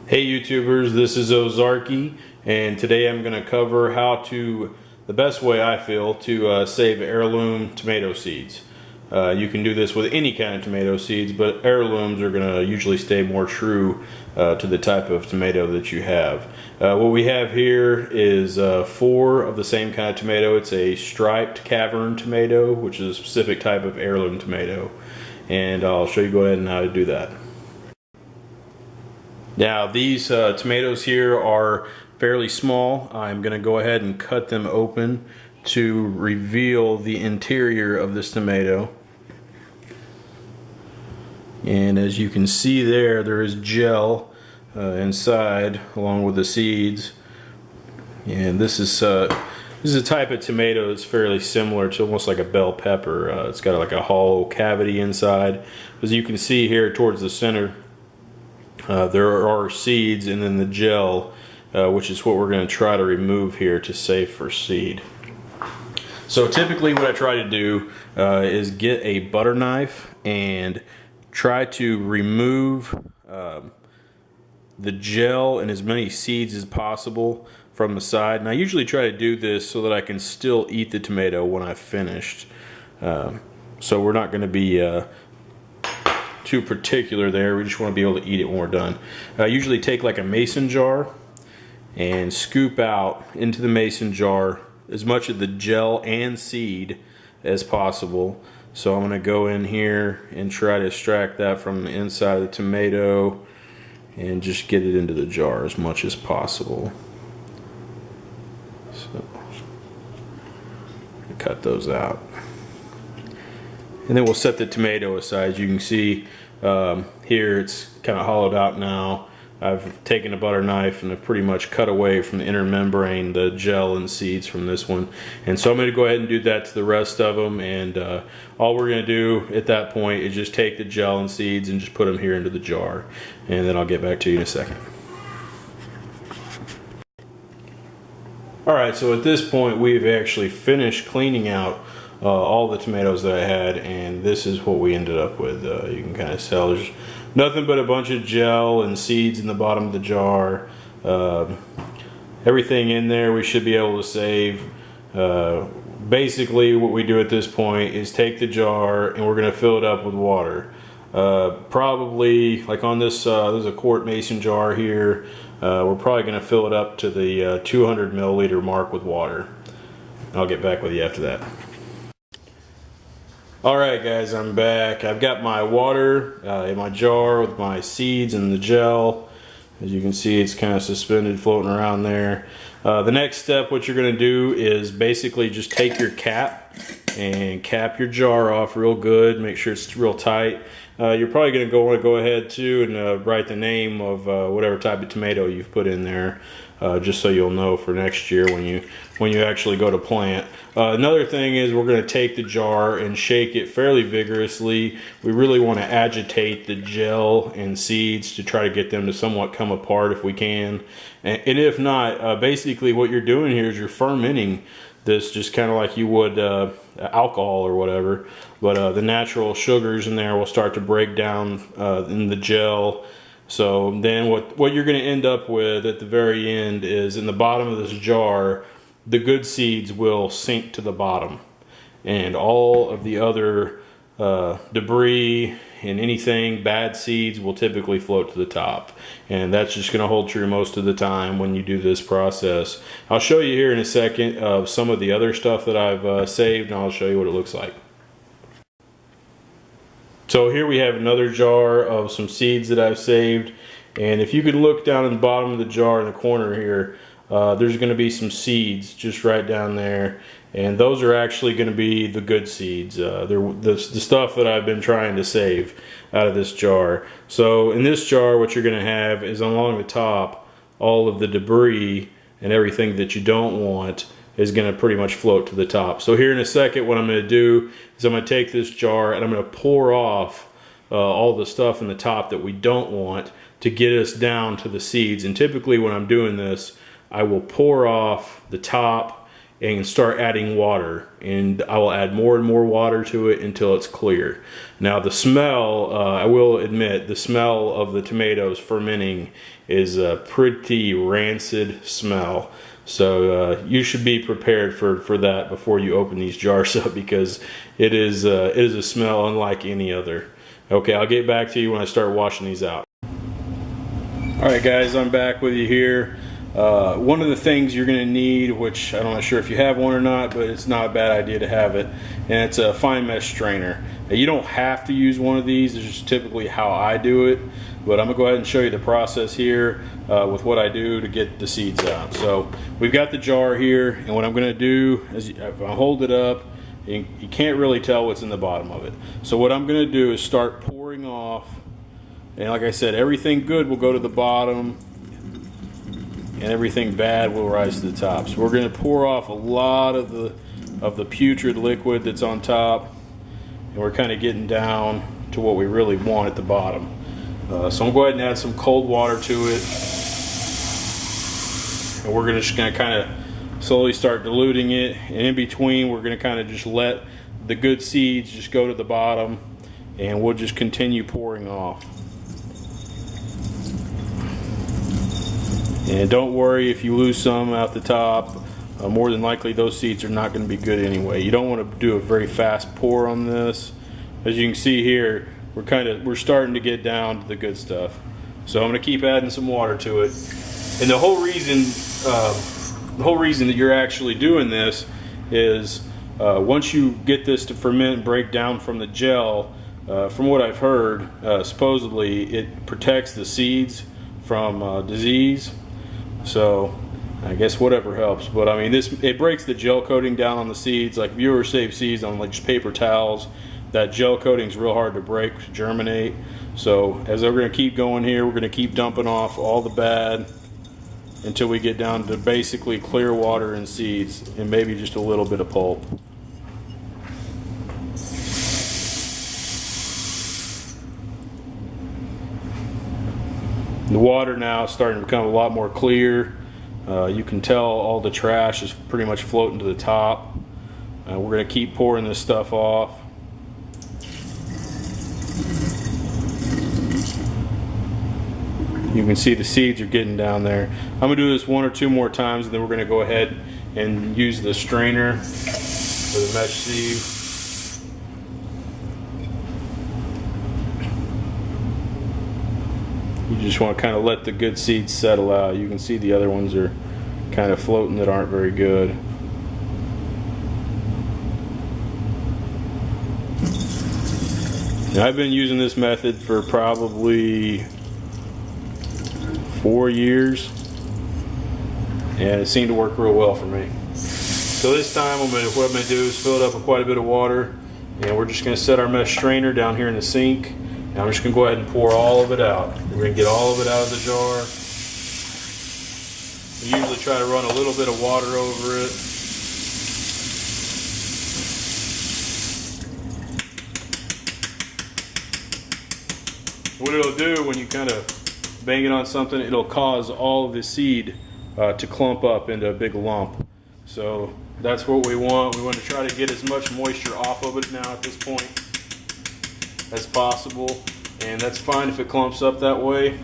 Hey YouTubers, this is Ozarky, and today I'm going to cover the best way I feel to save heirloom tomato seeds. You can do this with any kind of tomato seeds, but heirlooms are going to usually stay more true to the type of tomato that you have. What we have here is 4 of the same kind of tomato. It's a striped cavern tomato, which is a specific type of heirloom tomato, and I'll show you go ahead and how to do that. Now these tomatoes here are fairly small. I'm going to go ahead and cut them open to reveal the interior of this tomato. And as you can see there is gel inside along with the seeds. And this is a type of tomato that's fairly similar to almost like a bell pepper. It's got like a hollow cavity inside. As you can see here towards the center, there are seeds and then the gel, which is what we're going to try to remove here to save for seed. So typically what I try to do is get a butter knife and try to remove the gel and as many seeds as possible from the side. And I usually try to do this so that I can still eat the tomato when I've finished. So we're not going to be too particular there. We just want to be able to eat it when we're done. I usually take like a mason jar and scoop out into the mason jar as much of the gel and seed as possible. So I'm going to go in here and try to extract that from the inside of the tomato and just get it into the jar as much as possible. So cut those out. And then we'll set the tomato aside. As you can see here, it's kind of hollowed out now. I've taken a butter knife and I've pretty much cut away from the inner membrane the gel and seeds from this one. And so I'm going to go ahead and do that to the rest of them. And all we're going to do at that point is just take the gel and seeds and just put them here into the jar. And then I'll get back to you in a second. Alright, so at this point we've actually finished cleaning out all the tomatoes that I had, and this is what we ended up with. You can kind of tell there's nothing but a bunch of gel and seeds in the bottom of the jar. Everything in there we should be able to save. Basically what we do at this point is take the jar and we're going to fill it up with water. Probably like on this, there's a quart mason jar here. We're probably going to fill it up to the 200 milliliter mark with water. I'll get back with you after that. Alright guys, I'm back. I've got my water in my jar with my seeds and the gel. As you can see, it's kind of suspended floating around there. The next step, what you're going to do is basically just take your cap and cap your jar off real good. Make sure it's real tight. You're probably going to want to go ahead too and write the name of whatever type of tomato you've put in there, just so you'll know for next year when you actually go to plant. Another thing is we're going to take the jar and shake it fairly vigorously. We really want to agitate the gel and seeds to try to get them to somewhat come apart if we can. And if not, basically what you're doing here is you're fermenting this just kind of like you would alcohol or whatever. But the natural sugars in there will start to break down in the gel. So then what you're going to end up with at the very end is in the bottom of this jar, the good seeds will sink to the bottom. And all of the other debris and anything, bad seeds, will typically float to the top. And that's just going to hold true most of the time when you do this process. I'll show you here in a second of some of the other stuff that I've saved, and I'll show you what it looks like. So here we have another jar of some seeds that I've saved, and if you could look down at the bottom of the jar in the corner here, there's going to be some seeds just right down there, and those are actually going to be the good seeds. They're the stuff that I've been trying to save out of this jar. So in this jar what you're going to have is along the top all of the debris and everything that you don't want is going to pretty much float to the top. So here in a second what I'm going to do is I'm going to take this jar and I'm going to pour off all the stuff in the top that we don't want to get us down to the seeds. And typically when I'm doing this, I will pour off the top and start adding water, and I will add more and more water to it until it's clear. Now the smell, I will admit, the smell of the tomatoes fermenting is a pretty rancid smell. So you should be prepared for that before you open these jars up, because it is a smell unlike any other. Okay, I'll get back to you when I start washing these out. Alright guys, I'm back with you here. One of the things you're going to need, which I'm not sure if you have one or not, but it's not a bad idea to have it, and it's a fine mesh strainer. Now, you don't have to use one of these. It's just typically how I do it, but I'm going to go ahead and show you the process here with what I do to get the seeds out. So we've got the jar here, and what I'm going to do is if I hold it up, you can't really tell what's in the bottom of it. So what I'm going to do is start pouring off, and like I said, everything good will go to the bottom and everything bad will rise to the top. So we're going to pour off a lot of the putrid liquid that's on top, and we're kind of getting down to what we really want at the bottom. So I'm going to go ahead and add some cold water to it, and we're just going to kind of slowly start diluting it, and in between we're going to kind of just let the good seeds just go to the bottom, and we'll just continue pouring off. And don't worry if you lose some out the top. More than likely those seeds are not going to be good anyway. You don't want to do a very fast pour on this. As you can see here, we're starting to get down to the good stuff. So I'm going to keep adding some water to it. And the whole reason that you're actually doing this is once you get this to ferment and break down from the gel, from what I've heard, supposedly it protects the seeds from disease. So I guess whatever helps, but I mean it breaks the gel coating down on the seeds. Like if you ever save seeds on like just paper towels, that gel coating is real hard to break, to germinate. So as we're going to keep going here, we're going to keep dumping off all the bad until we get down to basically clear water and seeds and maybe just a little bit of pulp. The water now is starting to become a lot more clear. You can tell all the trash is pretty much floating to the top. We're going to keep pouring this stuff off. You can see the seeds are getting down there. I'm going to do this one or two more times, and then we're going to go ahead and use the strainer for the mesh sieve. You just want to kind of let the good seeds settle out. You can see the other ones are kind of floating that aren't very good. Now, I've been using this method for probably 4 years, and it seemed to work real well for me. So this time what I'm going to do is fill it up with quite a bit of water, and we're just going to set our mesh strainer down here in the sink. Now I'm just going to go ahead and pour all of it out. We're going to get all of it out of the jar. We usually try to run a little bit of water over it. What it'll do when you kind of bang it on something, it'll cause all of the seed to clump up into a big lump. So that's what we want. We want to try to get as much moisture off of it now at this point as possible, and that's fine if it clumps up that way,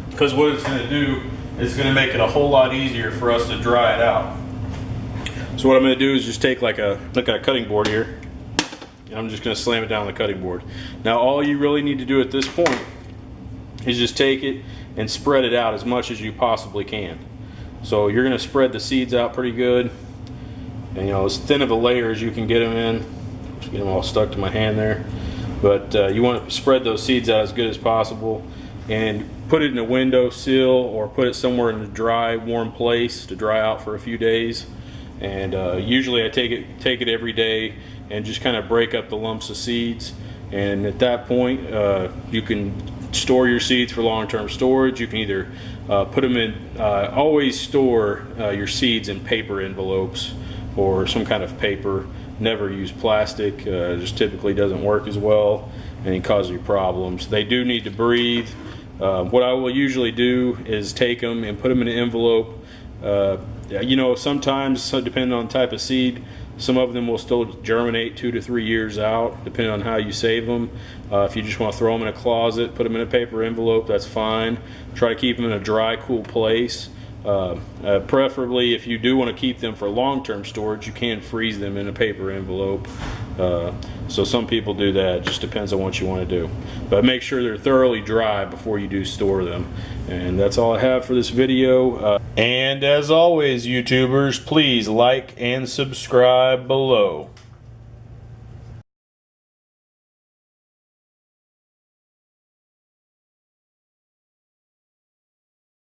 because what it's going to do is going to make it a whole lot easier for us to dry it out. So what I'm going to do is just take like a cutting board here, and I'm just going to slam it down on the cutting board. Now all you really need to do at this point is just take it and spread it out as much as you possibly can. So you're going to spread the seeds out pretty good, and as thin of a layer as you can get them in. Just get them all stuck to my hand there. But you want to spread those seeds out as good as possible, and put it in a windowsill or put it somewhere in a dry, warm place to dry out for a few days. And usually I take it every day and just kind of break up the lumps of seeds. And at that point, you can store your seeds for long-term storage. You can either put them in, always store your seeds in paper envelopes or some kind of paper. Never use plastic. Just typically doesn't work as well and it causes you problems. They do need to breathe. What I will usually do is take them and put them in an envelope You know, sometimes, depending on the type of seed, some of them will still germinate 2 to 3 years out, depending on how you save them. If you just want to throw them in a closet, put them in a paper envelope, that's fine. Try to keep them in a dry, cool place. Preferably, if you do want to keep them for long-term storage, you can freeze them in a paper envelope. So some people do that. It just depends on what you want to do. But make sure they're thoroughly dry before you do store them. And that's all I have for this video. And as always, YouTubers, please like and subscribe below.